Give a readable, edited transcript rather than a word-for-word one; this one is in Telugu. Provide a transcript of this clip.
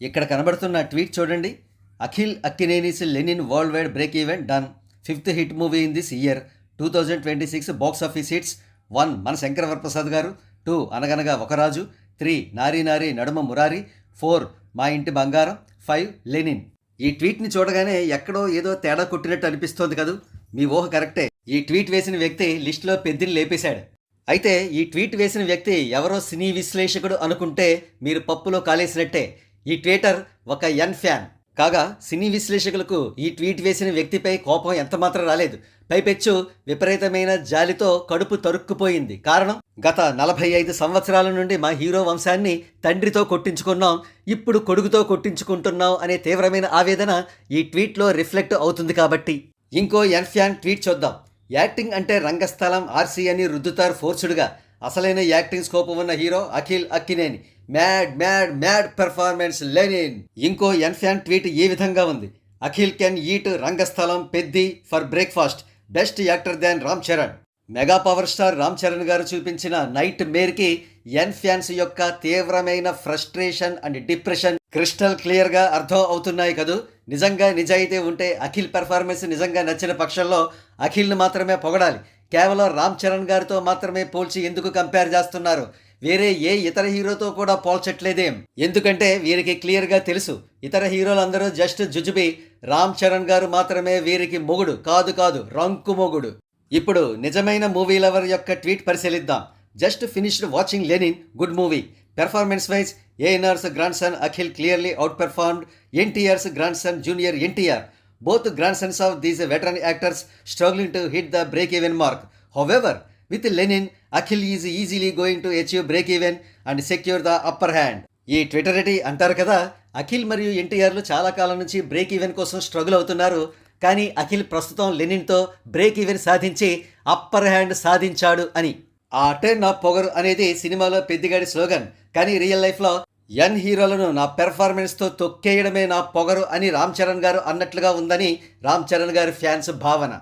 ఇక్కడ కనబడుతున్న ట్వీట్ చూడండి. Akhil Akkineni's Lenin world wide break event done. 5th hit movie in this year 2026 box office hits. 1 మన శంకర వరప్రసాద్ గారు. 2 అనగనగా ఒకరాజు. 3 నారీ నారీ నడుమ మురారి. 4 మా ఇంటి బంగారం. 5 లెనిన్. ఈ ట్వీట్ని చూడగానే ఎక్కడో ఏదో తేడా కొట్టినట్టు అనిపిస్తోంది కదూ. మీ ఊహ కరెక్టే. ఈ ట్వీట్ వేసిన వ్యక్తి లిస్టులో పెద్దిని లేపేశాడు. అయితే ఈ ట్వీట్ వేసిన వ్యక్తి ఎవరో సినీ విశ్లేషకుడు అనుకుంటే మీరు పప్పులో కాలేసినట్టే. ఈ ట్వీటర్ ఒక ఎన్ ఫ్యాన్ కాగా సినీ విశ్లేషకులకు ఈ ట్వీట్ వేసిన వ్యక్తిపై కోపం ఎంతమాత్రం రాలేదు. పైపెచ్చు విపరీతమైన జాలితో కడుపు తరుక్కుపోయింది. కారణం, గత 45 సంవత్సరాల నుండి మా హీరో వంశాన్ని తండ్రితో కొట్టించుకున్నాం, ఇప్పుడు కొడుకుతో కొట్టించుకుంటున్నాం అనే తీవ్రమైన ఆవేదన ఈ ట్వీట్లో రిఫ్లెక్ట్ అవుతుంది కాబట్టి. ఇంకో ఎన్ ఫ్యాన్ ట్వీట్ చూద్దాం. యాక్టింగ్ అంటే రంగస్థలం ఆర్సీ అని రుద్దుతారు ఫోర్సుడుగా. అసలైన యాక్టింగ్ స్కోప్ ఉన్న hero Akhil Akkineni. Mad mad mad performance Lenin. ఇంకో ఎన్ ఫ్యాన్ ట్వీట్ ఈ విధంగా ఉంది. Akhil can eat Rangasthalam Peddi for breakfast. Best actor than Ram Charan. Mega power star Ram Charan గారు చూపించిన నైట్ మేర్కి ఎన్ ఫ్యాన్స్ యొక్క తీవ్రమైన ఫ్రస్ట్రేషన్ అండ్ డిప్రెషన్ క్రిస్టల్ క్లియర్గా అర్థం అవుతున్నాయి కదూ. నిజంగా నిజాయితీ ఉంటే అఖిల్ పెర్ఫార్మెన్స్ నిజంగా నచ్చిన పక్షంలో అఖిల్ని మాత్రమే పొగడాలి. కేవలం రామ్ చరణ్ గారితో మాత్రమే పోల్చి ఎందుకు కంపేర్ చేస్తున్నారు? వేరే ఏ ఇతర హీరోతో కూడా పోల్చట్లేదేం? ఎందుకంటే వీరికి క్లియర్గా తెలుసు ఇతర హీరోలందరూ జస్ట్ జుజుబి, రామ్ చరణ్ గారు మాత్రమే వీరికి మొగుడు. కాదు రంకు మొగుడు. ఇప్పుడు నిజమైన మూవీ లవర్ యొక్క ట్వీట్ పరిశీలిద్దాం. Just finished watching Lenin. Good movie. Performance wise ANR's grandson Akhil clearly outperformed NTR's grandson junior NTR. Both grandsons of these veteran actors struggling to hit the break-even mark. However, with Lenin, Akhil is easily going to achieve break-even and secure the upper hand. ఈ ట్విటరిటీ అంటారు కదా, అఖిల్ మరియు ఎన్టీఆర్లు చాలా కాలం నుంచి బ్రేక్ ఈవెన్ కోసం స్ట్రగుల్ అవుతున్నారు. కానీ అఖిల్ ప్రస్తుతం లెనిన్తో బ్రేక్ ఈవెన్ సాధించి అప్పర్ హ్యాండ్ సాధించాడు అని. ఆ టర్న్ ఆఫ్ పొగరు అనేది సినిమాలో పెద్దిగాడి స్లోగన్. కానీ రియల్ లైఫ్లో యన్ హీరోలను నా పెర్ఫార్మెన్స్తో తొక్కేయడమే నా పొగరు అని రామ్ చరణ్ గారు అన్నట్లుగా ఉందని రామ్ చరణ్ గారి ఫ్యాన్స్ భావన.